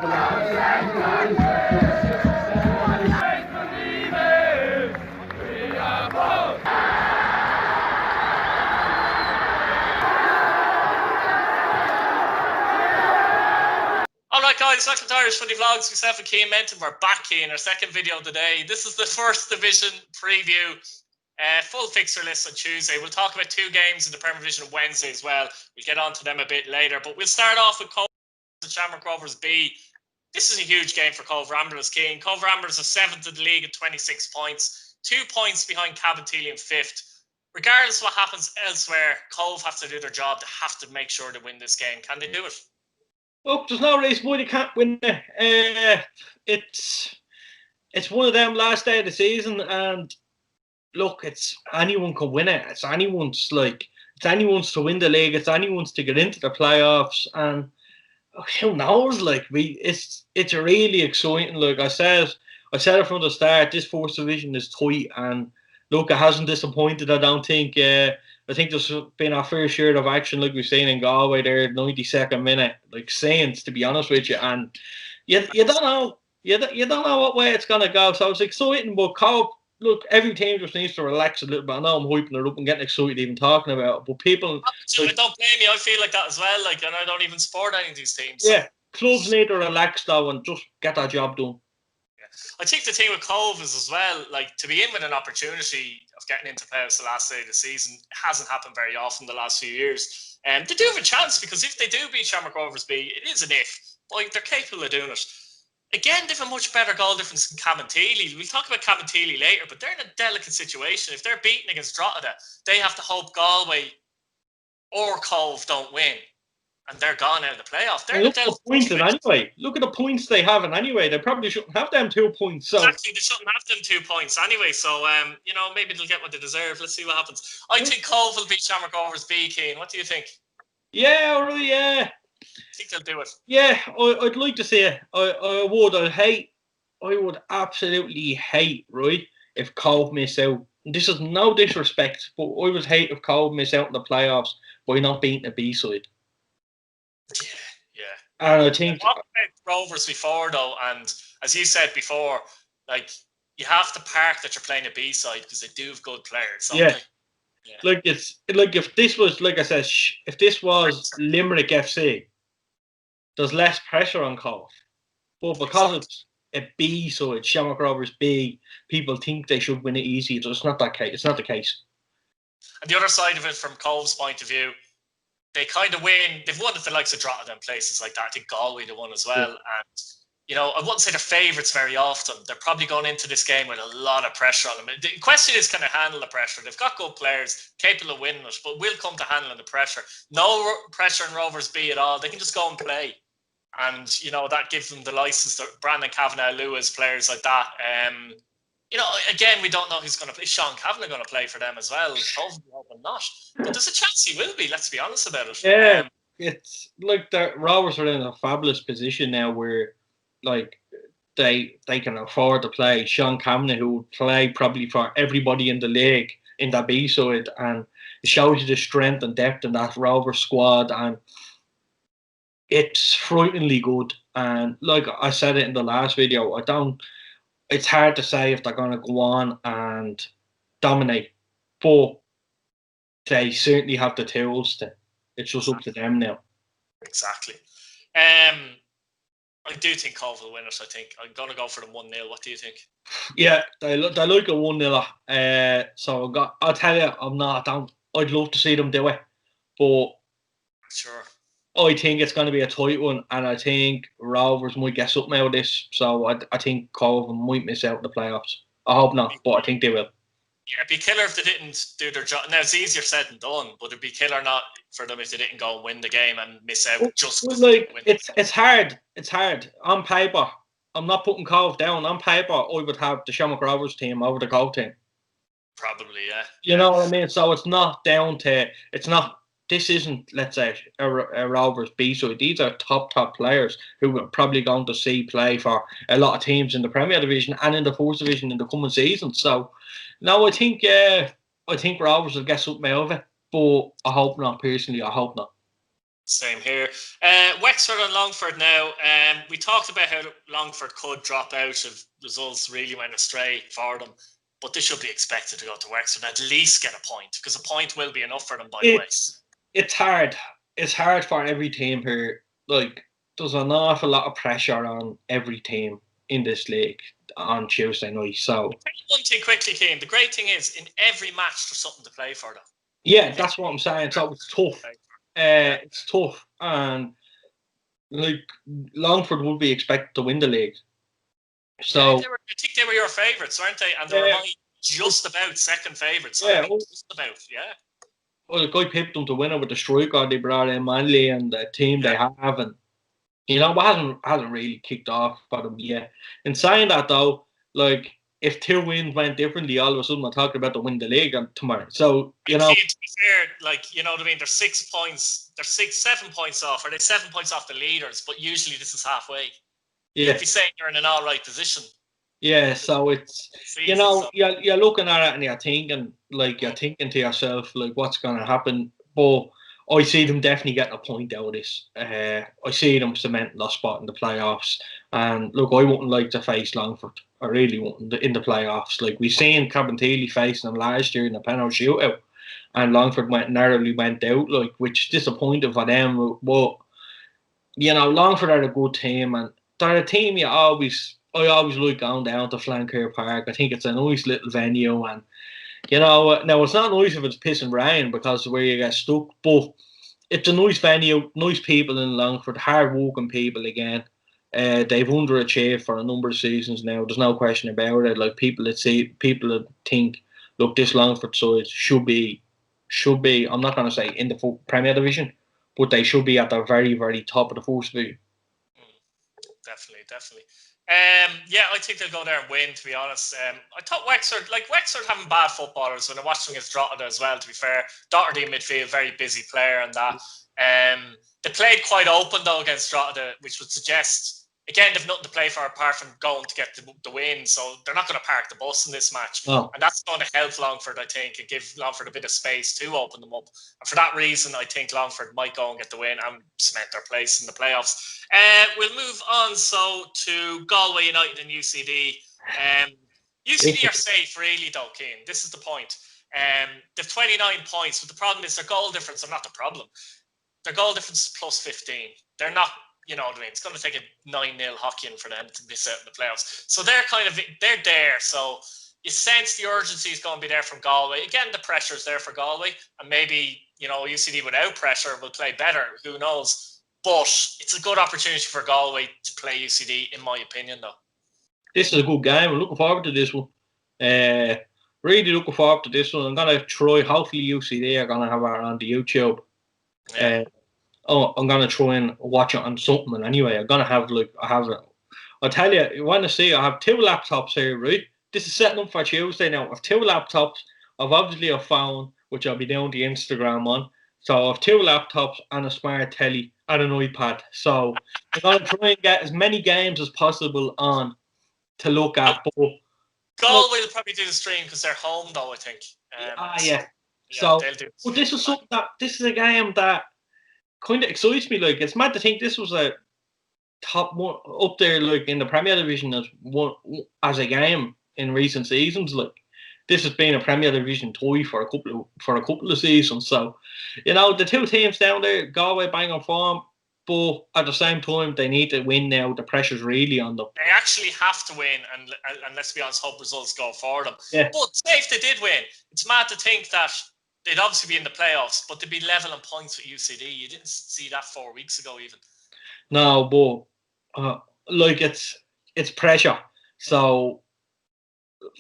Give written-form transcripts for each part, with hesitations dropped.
Alright guys, welcome to Irish Footy Vlogs. Myself and Cian Menton, we're back in our second video of the day. This is the first division preview. Full fixture list on Tuesday. We'll talk about two games in the Premier Division on Wednesday as well. We'll get on to them a bit later. But we'll start off with Cove and Shamrock Rovers B. This is a huge game for Cove Ramblers, Cian. Cove Ramblers are 7th in the league at 26 points. 2 points behind Cabinteely in 5th. Regardless of what happens elsewhere, Cove have to do their job. They have to make sure to win this game. Can they do it? Look, there's no reason why they can't win it. It's one of them last day of the season, and look, it's anyone can win it. It's anyone's to win the league. It's anyone's to get into the playoffs, and who knows? It's really exciting. Like I said it from the start. This fourth division is tight, and look, it hasn't disappointed. I don't think. I think there's been our fair share of action, like we've seen in Galway there, 92nd minute, like Saints, to be honest with you. And you don't know, you don't know what way it's gonna go. So it's exciting, but Cobh, look, every team just needs to relax a little bit. I know I'm hyping it up and getting excited even talking about it, but people. Don't blame me. I feel like that as well. And I don't even support any of these teams. Yeah, clubs need to relax though and just get that job done. I think the thing with Cove is as well, to be in with an opportunity of getting into playoffs the last day of the season, it hasn't happened very often the last few years. They do have a chance, because if they do beat Shamrock Rovers B, it is an if, but they're capable of doing it. Again, they have a much better goal difference than Cabinteely. We'll talk about Cabinteely later, but they're in a delicate situation. If they're beaten against Drogheda, they have to hope Galway or Cove don't win, and they're gone out of the playoff. Look at the points anyway. Look at the points they have anyway. They probably shouldn't have them 2 points. So exactly, they shouldn't have them 2 points anyway. So maybe they'll get what they deserve. Let's see what happens. I think Cove will beat Shamrock Rovers B, Cian. What do you think? Yeah, really, yeah. I think they'll do it. Yeah, I'd like to see it. I would absolutely hate, right, if Cove miss out. This is no disrespect, but I would hate if Cove miss out in the playoffs by not beating the B side. Yeah. And I think we talked about Rovers before though, and as you said before, you have to park that you're playing a B side because they do have good players. Yeah. It's if this was, like I said, if this was Limerick FC, there's less pressure on Cove. But because it's a B side, Shamrock Rovers B, people think they should win it easy. It's not that case. It's not the case. And the other side of it, from Cove's point of view, they kind of win. They've won at the likes of Drogheda and places like that. I think Galway they won as well. Yeah. And I wouldn't say they're favourites very often. They're probably going into this game with a lot of pressure on them. The question is, can they handle the pressure? They've got good players capable of winning it, but will come to handling the pressure. No pressure on Rovers B at all. They can just go and play. And, that gives them the license to Brandon Cavan, Lewis, players like that. Again, we don't know who's going to play. Sean Cavan going to play for them as well. Hopefully not. But there's a chance he will be, let's be honest about it. Yeah, it's like the Rovers are in a fabulous position now where, they can afford to play Sean Cavan, who will play probably for everybody in the league in that B side. And it shows you the strength and depth in that Rovers squad. And it's frighteningly good. And like I said it in the last video, it's hard to say if they're going to go on and dominate, but they certainly have the tools to. It's just up to them now. Exactly. I do think Cove will win it. I think I'm going to go for them 1-0. What do you think? Yeah, they like a 1-0. So I'll tell you, I'd love to see them do it, but sure. I think it's going to be a tight one, and I think Rovers might get something out of this. So I think Cove might miss out in the playoffs. I hope not, but I think they will. Yeah, it'd be killer if they didn't do their job. Now, it's easier said than done, but it'd be killer not for them if they didn't go and win the game and miss out just because they didn't win. It's hard. It's hard. On paper, I'm not putting Cove down. On paper, I would have the Shamrock Rovers team over the Cove team. Probably, yeah. You know what I mean? So it's not down to... This isn't, let's say, a Rovers B side. These are top players who we're probably going to see play for a lot of teams in the Premier Division and in the Fourth Division in the coming season. So, no, I think Rovers will get something out of it, but I hope not. Personally, I hope not. Same here. Wexford and Longford now. We talked about how Longford could drop out if results really went astray for them, but they should be expected to go to Wexford and at least get a point, because a point will be enough for them, by the way. It's hard. It's hard for every team here. Like, there's an awful lot of pressure on every team in this league on Tuesday night. So one thing quickly, Cian. The great thing is, in every match, there's something to play for them. Yeah, that's what I'm saying. So it's tough. It's tough, and like Longford would be expected to win the league. So I think they were your favourites, weren't they? And they were mine just about second favourites. Yeah, just about. Yeah. Well, the guy picked them to win it with the striker they brought in Manley and the team they have, and hasn't really kicked off for them yet. In saying that though, like if 2 wins went differently, all of a sudden we're talking about to win the league tomorrow. So to be fair, like you know what I mean, they're 6 points, they're 7 points off, or they're 7 points off the leaders, but usually this is halfway. Yeah. You'd be saying you're in an alright position. Yeah, so it's you're looking at it and you're thinking to yourself like what's gonna happen. But I see them definitely getting a point out of this. I see them cementing their spot in the playoffs. And look, I wouldn't like to face Longford. I really wouldn't in the playoffs. Like we seen Cabinteely facing them last year in the penalty shootout, and Longford narrowly went out, like which is disappointing for them. But Longford are a good team, and they're a team I always like going down to Flanker Park. I think it's a nice little venue, and now it's not nice if it's pissing rain because of where you get stuck, but it's a nice venue, nice people in Longford, hard working people again. They've underachieved for a number of seasons now. There's no question about it. Like people that think, look, this Longford side should be. I'm not going to say in the Premier Division, but they should be at the very, very top of the first division. Definitely. I think they'll go there and win, to be honest. I thought Wexford having bad footballers when I watched them against Drogheda as well, to be fair. Doherty in midfield, very busy player and that. They played quite open though against Drogheda, which would suggest, again, they've nothing to play for apart from going to get the win, so they're not going to park the bus in this match. And that's going to help Longford, I think, and give Longford a bit of space to open them up. And for that reason, I think Longford might go and get the win and cement their place in the playoffs. We'll move on to Galway United and UCD. UCD are safe, really, though, Cian. This is the point. They've 29 points, but the problem is their goal difference are not the problem. Their goal difference is plus 15. They're not, you know what I mean? It's going to take a 9-0 Hockeyn for them to miss out in the playoffs. So they're there. So you sense the urgency is going to be there from Galway. Again, the pressure is there for Galway. And maybe, UCD without pressure will play better. Who knows? But it's a good opportunity for Galway to play UCD, in my opinion, though. This is a good game. I'm looking forward to this one. Really looking forward to this one. I'm going to try. Hopefully UCD are going to have it on the YouTube. Yeah. I'm going to try and watch it on something. Anyway, I'm going to have I'll tell you, you want to see, I have 2 laptops here, right? This is setting up for Tuesday now. I have 2 laptops. I've obviously a phone, which I'll be doing the Instagram on. So I have 2 laptops and a smart telly and an iPad. So I'm going to try and get as many games as possible on to look at. But Galway will probably do the stream because they're home, though, I think. Yeah. So, but this is something this is a game that kind of excites me. Like, it's mad to think this was a top one up there, like in the Premier Division as a game in recent seasons. Like, this has been a Premier Division toy for a couple of seasons. So, the 2 teams down there, Galway bang on form, but at the same time they need to win now. The pressure's really on them. They actually have to win, and let's be honest, hope results go for them. Yeah. But say if they did win, it's mad to think that they'd obviously be in the playoffs, but they'd be level on points with UCD. You didn't see that 4 weeks ago, even. No, but it's pressure. So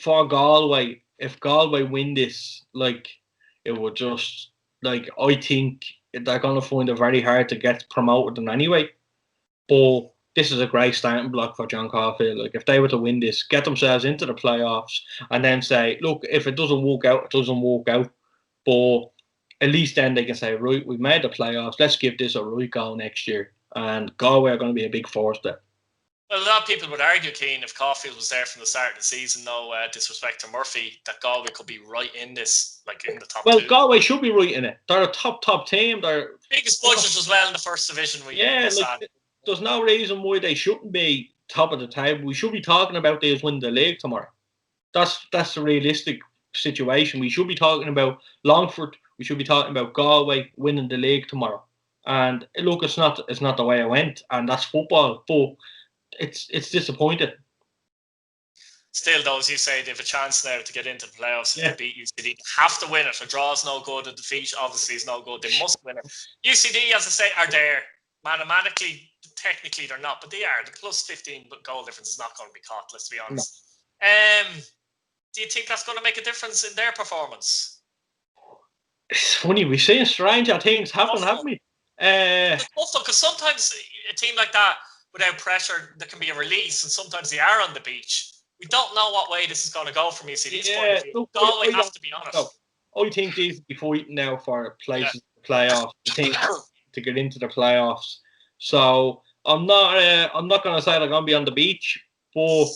for Galway, if Galway win this, it would just I think they're gonna find it very hard to get promoted in anyway. But this is a great starting block for John Caulfield. Like, if they were to win this, get themselves into the playoffs, and then say, look, if it doesn't work out, it doesn't work out. But at least then they can say, right, we've made the playoffs. Let's give this a right go next year. And Galway are going to be a big force there. Well, a lot of people would argue, Cian, if Caulfield was there from the start of the season, no disrespect to Murphy, that Galway could be right in this, like in the top Well, two. Galway should be right in it. They're a top team. They're biggest budget as well in the first division. There's no reason why they shouldn't be top of the table. We should be talking about these winning the league tomorrow. That's the realistic situation. We should be talking about Longford. We should be talking about Galway winning the league tomorrow. And look, it's not the way it went, and that's football. But it's disappointing. Still, though, as you say, they have a chance now to get into the playoffs if they beat UCD. Have to win it. A draw's no good. A defeat, obviously, is no good. They must win it. UCD, as I say, are there. Mathematically, technically, they're not, but they are. The plus 15 goal difference is not going to be caught, let's be honest. No. Do you think that's going to make a difference in their performance? It's funny. We've seen stranger things happen, haven't we? Because sometimes a team like that, without pressure, there can be a release, and sometimes they are on the beach. We don't know what way this is going to go from UCD's point of view. Galway have to be honest. I think these will be fighting now for places in the playoffs. I think to get into the playoffs. So I'm not going to say they're going to be on the beach, but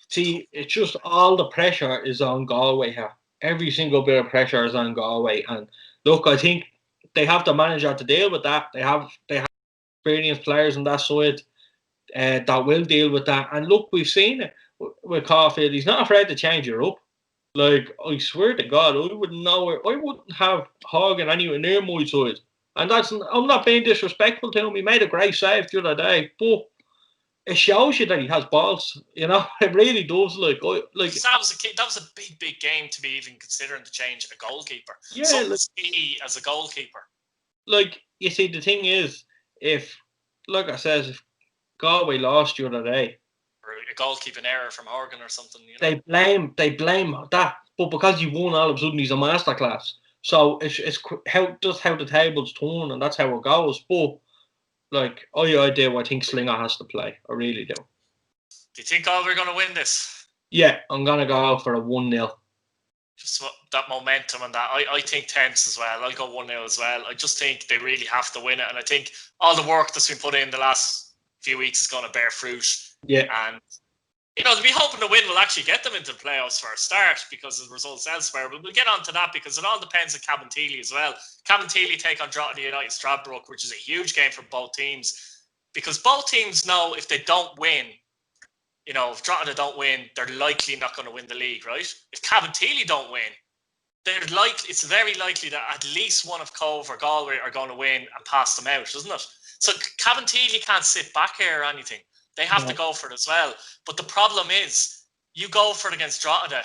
see, it's just all the pressure is on Galway here. Every single bit of pressure is on Galway, and look, I think they have the manager to deal with that. They have experienced players on that side. That will deal with that. And look, we've seen it with Caulfield. He's not afraid to change it up. Like, I swear to God, I wouldn't have Horgan anywhere near my side. And I'm not being disrespectful to him. He made a great save the other day, but it shows you that he has balls. You know, it really does. Like that was a big game to be even considering to change a goalkeeper. Yeah, as a goalkeeper. Like, you see, the thing is, if Galway lost the other day, or a goalkeeping error from Horgan or something, you know? They blame that, but because he won, all of a sudden he's a masterclass. So it's how the tables turn, and that's how it goes. But like, I think Slinger has to play. I really do. Do you think Galway are going to win this? Yeah, I'm going to go for a 1-0. Just that momentum and that. I think tense as well. I'll go 1-0 as well. I just think they really have to win it, and I think all the work that's been put in the last few weeks is going to bear fruit. Yeah. And to be hoping to win will actually get them into the playoffs for a start because of the results elsewhere. But we'll get on to that because it all depends on Cabinteely as well. Cabinteely take on Drogheda United Stradbrook, which is a huge game for both teams because both teams know if they don't win, if Drogheda don't win, they're likely not going to win the league, right? If Cabinteely don't win, it's very likely that at least one of Cove or Galway are going to win and pass them out, isn't it? So Cabinteely can't sit back here or anything. They have to go for it as well. But the problem is, you go for it against Drogheda,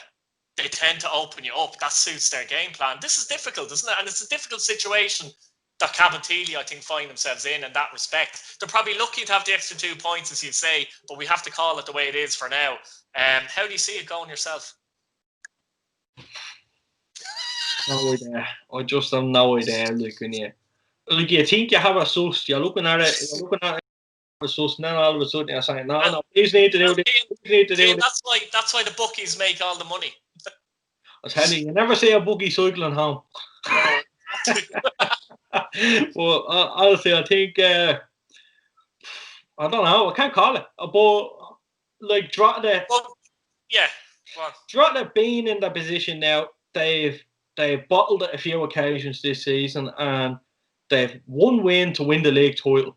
they tend to open you up. That suits their game plan. This is difficult, isn't it? And it's a difficult situation that Cabinteely, I think, find themselves in that respect. They're probably lucky to have the extra 2 points, as you'd say, but we have to call it the way it is for now. How do you see it going yourself? No idea. I just have no idea. You think you have a sus, you're looking at it, a sus, and then all of a sudden you're saying, no, please need to do this. That's why the bookies make all the money. I tell you never see a bookie cycling home. Well, honestly, I think I don't know. I can't call it, but like Drogheda. Well, yeah, Drogheda being in that position now, they've bottled it a few occasions this season, and they've one win to win the league title.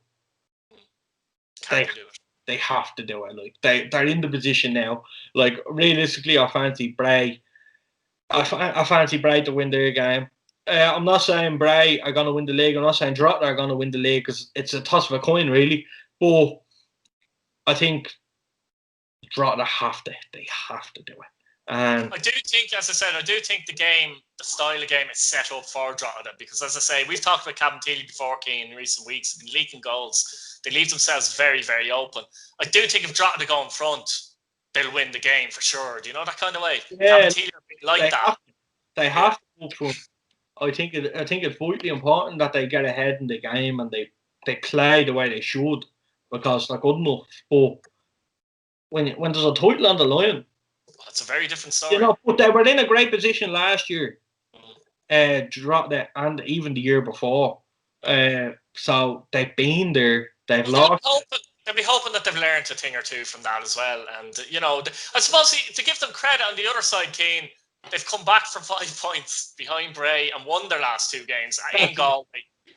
They have to do it. Like they're in the position now. Like realistically, I fancy Bray. I fancy Bray to win their game. I'm not saying Bray are going to win the league. I'm not saying Drogheda are going to win the league because it's a toss of a coin, really. But I think Drogheda they have to do it. I do think, as I said, the style of game is set up for Drogheda because, as I say, we've talked about Cabinteely before, Cian, in recent weeks. They've been leaking goals. They leave themselves very, very open. I do think if Drogheda go in front, they'll win the game for sure. Do you know that kind of way? Yeah, Cabinteely are like that. They have to go front. I think it's vitally important that they get ahead in the game and they play the way they should because they're good enough. But when there's a title on the line, it's a very different story. But they were in a great position last year, Drogheda, and even the year before. So they've been there. They've lost. they'll be hoping that they've learned a thing or two from that as well. And, I suppose to give them credit on the other side, Cian, they've come back from 5 points behind Bray and won their last 2 games in Galway.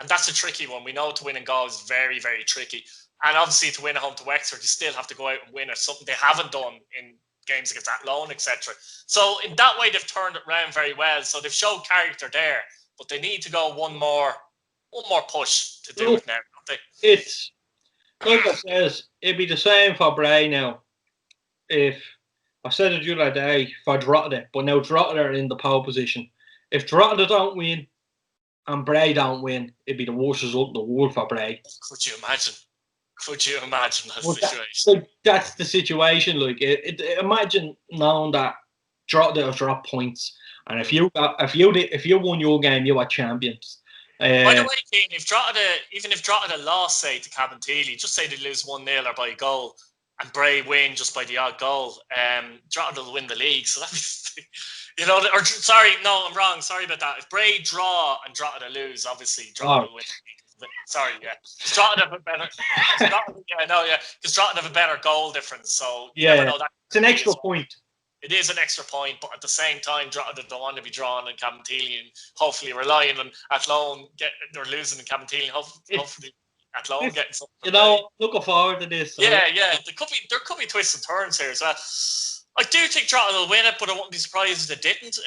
And that's a tricky one. We know to win in Galway is very, very tricky. And obviously to win at home to Wexford, you still have to go out and win, or something they haven't done in games against Athlone, etc. So in that way, they've turned it around very well. So they've showed character there, but they need to go one more push to do it now, don't they? It's like I says, it'd be the same for Bray now. If I said it the other day for Drogheda, but now Drogheda are in the pole position. If Drogheda don't win and Bray don't win, it'd be the worst result in the world for Bray. Could you imagine? Could you imagine that situation? That's the situation. Like, imagine knowing that Drogheda have dropped points, and if you won your game, you are champions. By the way, Cian, even if Drogheda lost, say, to Cabinteely, just say they lose 1-0 or by a goal, and Bray win just by the odd goal, Drogheda will win the league. So that sorry, no, I'm wrong. Sorry about that. If Bray draw and Drogheda lose, obviously Drogheda will win the league. Sorry, yeah. Drogheda have a better. Because Drogheda have a better goal difference. So you never know that. It's an extra point. It is an extra point, but at the same time, Drogheda don't want to be drawn in Cabinteely and hopefully relying on Athlone they're losing in Cabinteely. Hopefully Athlone getting something. Looking forward to this. Yeah. There could be twists and turns here as well. I do think Drogheda will win it, but I wouldn't be surprised if they didn't.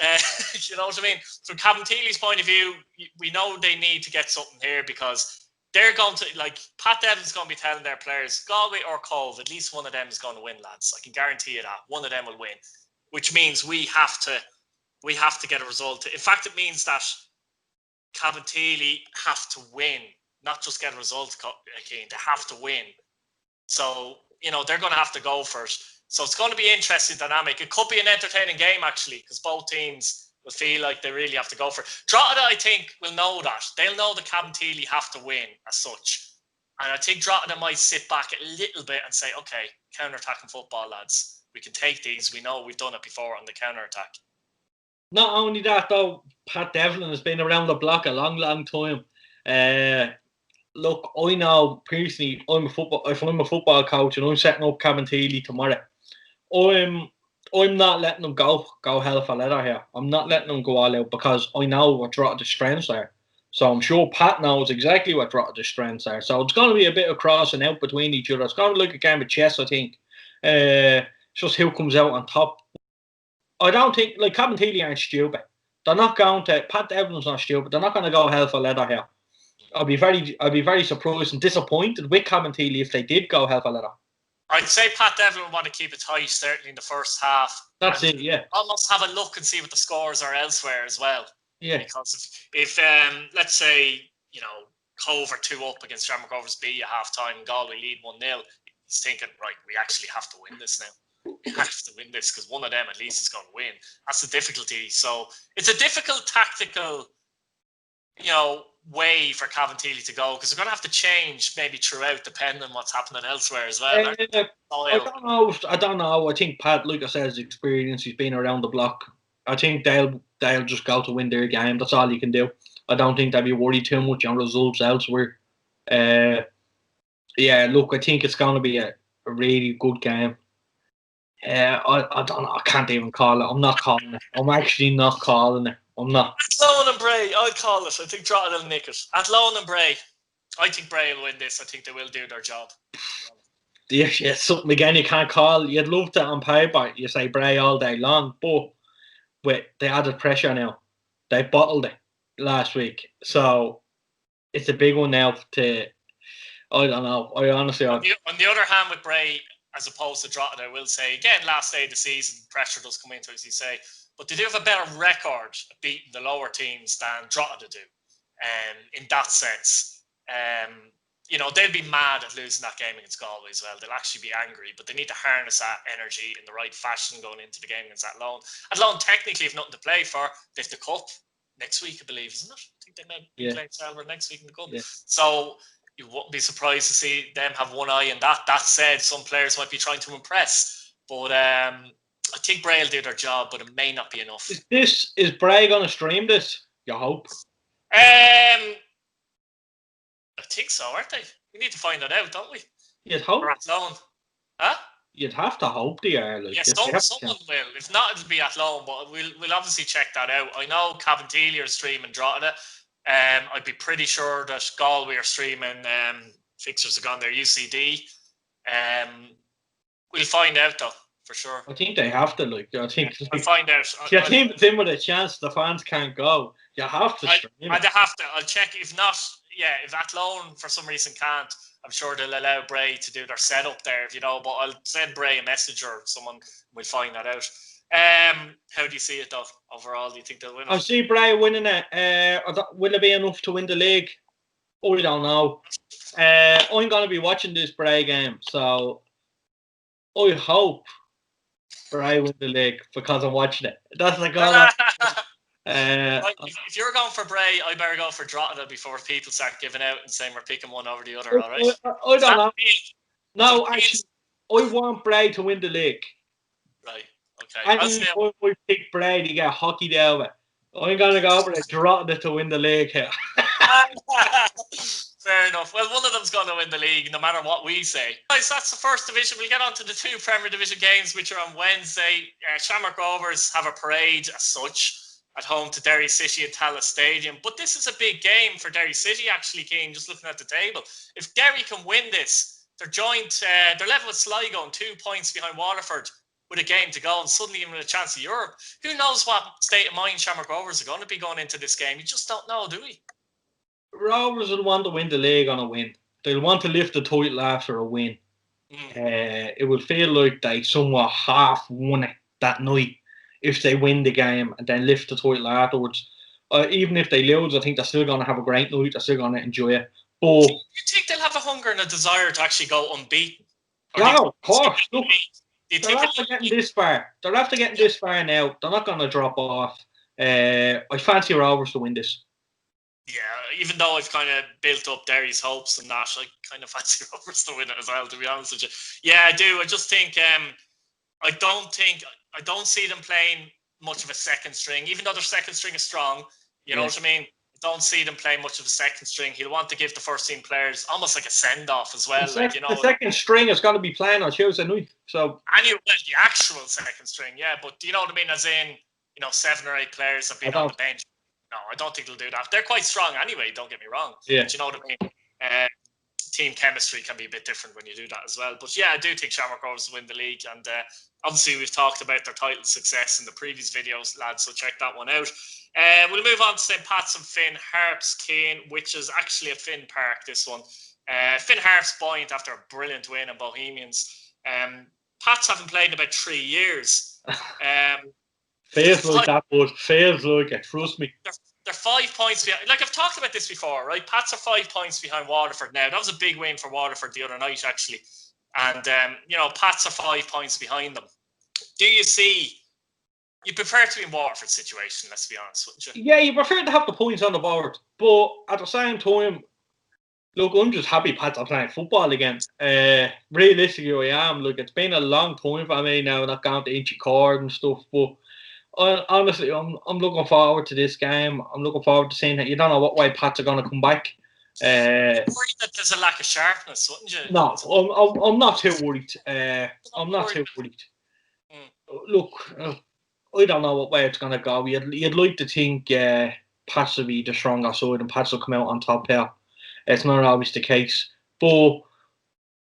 You know what I mean? From Cabinteely's point of view, we know they need to get something here because they're going to, Pat Devlin's going to be telling their players, Galway or Cove, at least one of them is going to win, lads. I can guarantee you that. One of them will win, which means we have to get a result. In fact, it means that Cabinteely have to win, not just get a result, Cian. They have to win. So, they're going to have to go first. So it's going to be an interesting dynamic. It could be an entertaining game, actually, because both teams will feel like they really have to go for it. Drogheda, I think, will know that. They'll know that Cabinteely have to win as such. And I think Drogheda might sit back a little bit and say, okay, counter-attacking football, lads. We can take these. We know we've done it before on the counter-attack. Not only that, though, Pat Devlin has been around the block a long, long time. Look, I know personally, if I'm a football coach and I'm setting up Cabinteely tomorrow, I'm not letting them go hell for leather here. I'm not letting them go all out because I know what Drogheda's strengths are. So I'm sure Pat knows exactly what Drogheda's strengths are. So it's going to be a bit of crossing out between each other. It's going to be like a game of chess, I think. It's just who comes out on top. I don't think, Cabinteely aren't stupid. They're not going to, Pat Devlin's not stupid. They're not going to go hell for leather here. I'd be very surprised and disappointed with Cabinteely if they did go hell for leather. I'd say Pat Devlin would want to keep it tight, certainly in the first half. That's it, yeah. Almost have a look and see what the scores are elsewhere as well. Yeah. Because if let's say, Cove are 2 up against Shamrock Rovers B at half time and Galway lead 1-0, he's thinking, right, we actually have to win this now. We have to win this because one of them at least is going to win. That's the difficulty. So it's a difficult tactical, way for Cabinteely to go because they're going to have to change maybe throughout depending on what's happening elsewhere as well. I don't know. I think Pat, like I said, his experience, he's been around the block. I think they'll just go to win their game. That's all you can do. I don't think they'll be worried too much on results elsewhere. Look, I think it's going to be a really good game. I don't know. I can't even call it. I'm not calling it. I'm actually not calling it. I'm not. Athlone and Bray, I'd call it. I think Drogheda will nick it. Athlone and Bray. I think Bray will win this. I think they will do their job. Yeah, something again you can't call. You'd love to on paper. You say Bray all day long, but with the added pressure now, they bottled it last week. So it's a big one now to. I don't know. I honestly. On the other hand, with Bray, as opposed to Drogheda, I will say again, last day of the season, pressure does come into it, as you say. But they do have a better record of beating the lower teams than Drogheda do. In that sense, they'll be mad at losing that game against Galway as well. They'll actually be angry, but they need to harness that energy in the right fashion going into the game against Athlone. Athlone technically have nothing to play for. They've the Cup next week, I believe, isn't it? I think they may be playing Salford next week in the Cup. Yeah. So you wouldn't be surprised to see them have one eye in that. That said, some players might be trying to impress, but I think Bray will do their job, but it may not be enough. Is Bray going to stream this? You hope. I think so, aren't they? We need to find that out, don't we? You'd hope. Or Athlone. Huh? You'd have to hope they are. Like, yeah, someone will. If not, it'll be Athlone, but we'll obviously check that out. I know Cabinteely are streaming Drogheda. I'd be pretty sure that Galway are streaming fixtures have gone their UCD. We'll find out though, for sure. I think they have to, like, I think I'll find out. your team's in with a chance the fans can't go. You have to stream I'd have to. I'll check. If not, if Athlone for some reason can't, I'm sure they'll allow Bray to do their setup there, but I'll send Bray a message or someone. We'll find that out. How do you see it though? Overall, do you think they'll win it? I see Bray winning it. Will it be enough to win the league? I don't know. I'm going to be watching this Bray game, so I hope Bray win the league because I'm watching it. That's like all. If you're going for Bray, I better go for Drogheda before people start giving out and saying we're picking one over the other. All right. I don't know. No, actually, I want Bray to win the league. Right. Okay. I pick Bray to get hockey down with. I'm going to go for Drogheda to win the league here. Fair enough. Well, one of them's going to win the league, no matter what we say. Guys, that's the first division. We'll get on to the two Premier Division games, which are on Wednesday. Shamrock Rovers have a parade as such at home to Derry City at Tallaght Stadium. But this is a big game for Derry City, actually, Cian, just looking at the table. If Derry can win this, they're level with Sligo and 2 points behind Waterford with a game to go and suddenly even with a chance of Europe. Who knows what state of mind Shamrock Rovers are going to be going into this game? You just don't know, do we? Rovers will want to win the league on a win. They'll want to lift the title after a win. It will feel like they somewhat half won it that night if they win the game and then lift the title afterwards. Even if they lose, I think they're still going to have a great night. They're still going to enjoy it. But do you think they'll have a hunger and a desire to actually go unbeaten? No, of course. Look, they're after getting this far. They're after getting this far now. They're not going to drop off. I fancy Rovers to win this. Yeah, even though I've kind of built up Derry's hopes and that, I kind of fancy Rovers to win it as well, to be honest with you. Yeah, I do. I just think I don't see them playing much of a second string, even though their second string is strong. You know what I mean? I don't see them playing much of a second string. He'll want to give the first team players almost like a send off as well. The second string is going to be playing on Tuesday night. So anyway, the actual second string, yeah. But do you know what I mean? As in, 7 or 8 players have been on the bench. No, I don't think they'll do that. They're quite strong anyway, don't get me wrong. Yeah. But you know what I mean? Team chemistry can be a bit different when you do that as well. But yeah, I do think Shamrock Rovers will win the league. And obviously, we've talked about their title success in the previous videos, lads, so check that one out. We'll move on to St. Pat's and Finn Harps, Cian, which is actually at Finn Park, this one. Finn Harps buoyant after a brilliant win in Bohemians. Pats haven't played in about 3 years. Feels like that, but feels like it. Trust me. They're 5 points behind. Like I've talked about this before, right? Pats are 5 points behind Waterford now. That was a big win for Waterford the other night, actually. And Pats are 5 points behind them. Do you see? You prefer to be in Waterford's situation, let's be honest, wouldn't you? Yeah, you prefer to have the points on the board, but at the same time, look, I'm just happy Pats are playing football again. Realistically, I am. Look, it's been a long time for me now, not going to Inchy Cord and stuff, but honestly, I'm looking forward to this game. I'm looking forward to seeing that. You don't know what way Pats are going to come back. Worried that there's a lack of sharpness, wouldn't you? No, I'm not too worried. I'm not too worried. Look, I don't know what way it's going to go. You'd like to think Pats will be the stronger side and Pats will come out on top here. It's not always the case, but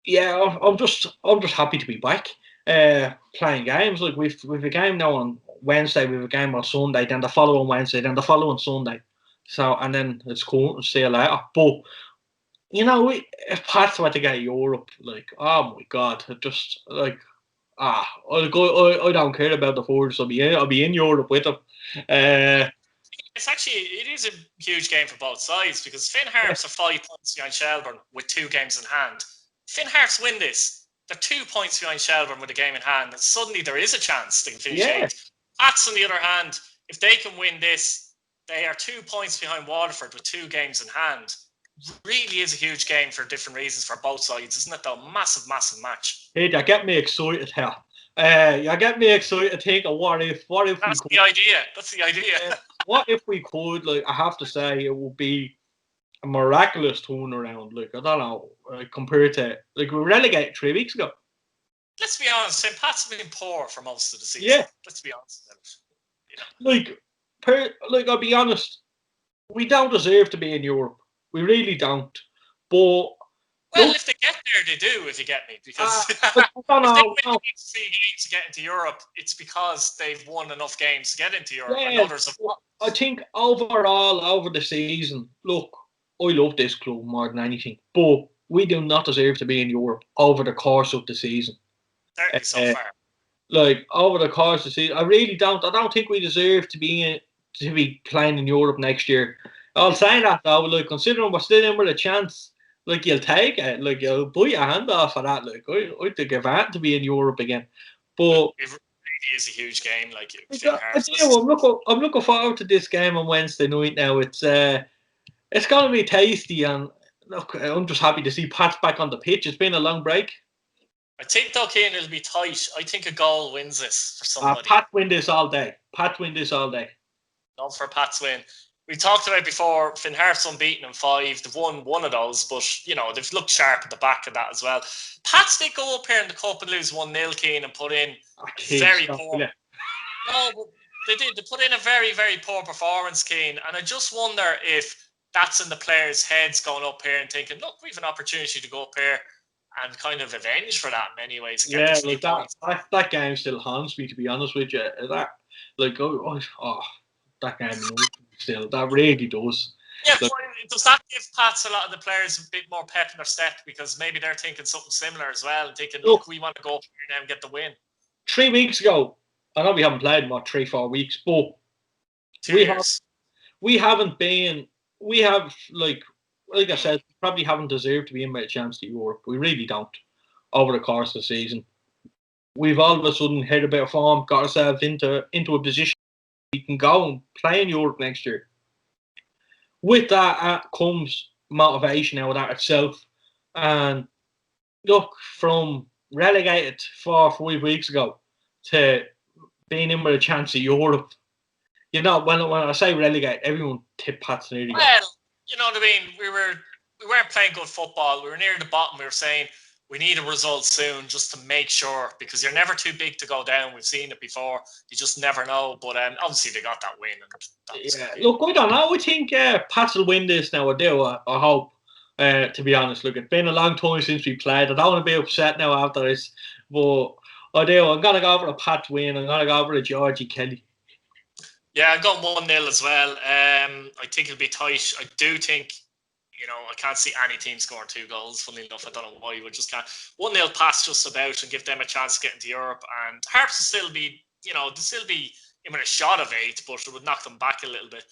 yeah, I'm just happy to be back playing games. Like we've a game now on Wednesday, we have a game on Sunday, then the following Wednesday, then the following Sunday. So and then it's cool. See you later. But if Pats were to get Europe, like oh my god, just like I don't care about the forwards. I'll be in Europe with them. It is a huge game for both sides because Finn Harps are 5 points behind Shelbourne with 2 games in hand. Finn Harps win this, they're 2 points behind Shelbourne with a game in hand, and suddenly there is a chance they can finish 8th. Pats, on the other hand, if they can win this, they are 2 points behind Waterford with 2 games in hand. Really is a huge game for different reasons for both sides, isn't it? Though massive, massive match. Hey, you get me excited here. You get me excited to think of what if. That's the idea. That's the idea. What if we could? Like I have to say, it would be a miraculous turnaround. Like, I don't know, compared to, like, we were relegated 3 weeks ago. Let's be honest, St. Pat's have been poor for most of the season. Yeah. Let's be honest about it. Like, I'll be honest, we don't deserve to be in Europe. We really don't. But if they get there, they do, if you get me. Because if they win the next 3 games to get into Europe, it's because they've won enough games to get into Europe. And others have won. I think overall, over the season, look, I love this club more than anything. But we do not deserve to be in Europe over the course of the season. Certainly so far. Like, over the course of the season, I really don't. I don't think we deserve to be playing in Europe next year. I'll say that, though. Like, considering we're still in with a chance, like, you'll take it. Like, you'll put your hand off for that. Like, I'd take Cavan to be in Europe again. But it really is a huge game. Like, I'm looking forward to this game on Wednesday night. Now it's going to be tasty, and look, I'm just happy to see Pat's back on the pitch. It's been a long break. I think, though, Cian, it'll be tight. I think a goal wins this for somebody. Pat win this all day. Not for Pat's win. We talked about before, Finn Harps unbeaten in 5. They've won one of those, but, they've looked sharp at the back of that as well. Pats did go up here in the Cup and lose 1-0, Cian, and put in very poor. No, but they did. They put in a very, very poor performance, Cian, and I just wonder if that's in the players' heads going up here and thinking, look, we have an opportunity to go up here and kind of avenge for that in many ways. Yeah, like that game still haunts me, to be honest with you. That, like, that game still, that really does. Yeah, but does that give Pats a lot of the players a bit more pep in their step, because maybe they're thinking something similar as well and thinking, look, we want to go up here now and get the win. 3 weeks ago, I know we haven't played in 3-4 weeks, but 2 years. We haven't been. We have, like I said, probably haven't deserved to be in by a chance to Europe. We really don't. Over the course of the season, we've all of a sudden hit a bit of form, got ourselves into a position we can go and play in Europe next year. With that comes motivation out of that itself. And look, from relegated 4 or 5 weeks ago to being in with a chance of Europe, when I say relegate, everyone tipped Pats nearly. Well, you know what I mean? We weren't playing good football. We were near the bottom. We were saying we need a result soon just to make sure, because you're never too big to go down. We've seen it before. You just never know. But obviously they got that win. Look, I don't know. I think Pats will win this now. I do. I hope. To be honest, look, it's been a long time since we played. I don't want to be upset now after this, but I do. I'm gonna go for a Pat win. I'm gonna go for a Georgie Kelly. Yeah, I'm going 1-0 as well. I think it'll be tight. I do think, I can't see any team scoring 2 goals, funnily enough. I don't know why. We just can't. 1-0 pass just about and give them a chance to get into Europe. And Harps will still be, they'll still be in a shot of 8, but it would knock them back a little bit.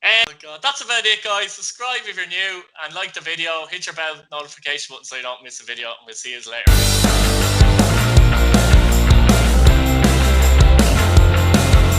Oh my God, that's about it, guys. Subscribe if you're new and like the video. Hit your bell notification button so you don't miss a video. And we'll see you later.